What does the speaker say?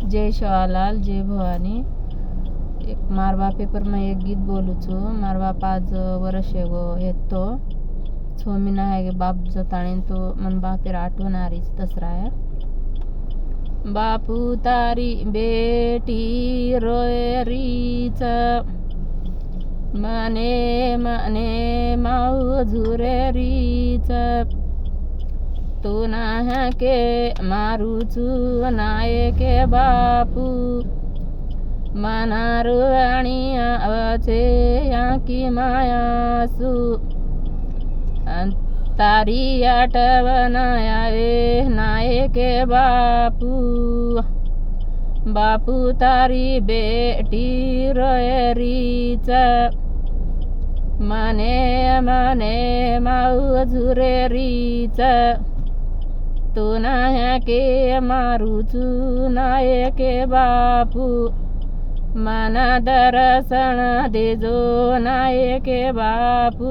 जय शिवालाल जय भवानी। एक मारवा पेपर में एक गीत बोलू छू। मारवा 5 वर्ष एगो हेतो छोमीना है बाप जताणी तो मन बापेर आठवणारीच दसरा है। बापू तारी बेटी रोय रीच मने मने माऊ झुरे रीच तू ना के मारू चू नाये के बापू मनारू आणि आवचे याकी मायासू तारी आठवण यावे नाये के बापू बापू तारी बेटी रोयरीच मने मने माऊ झुरेरीच तू ना के मारू चू नाये के बापू मना दर्शन देजो नाये के बापू।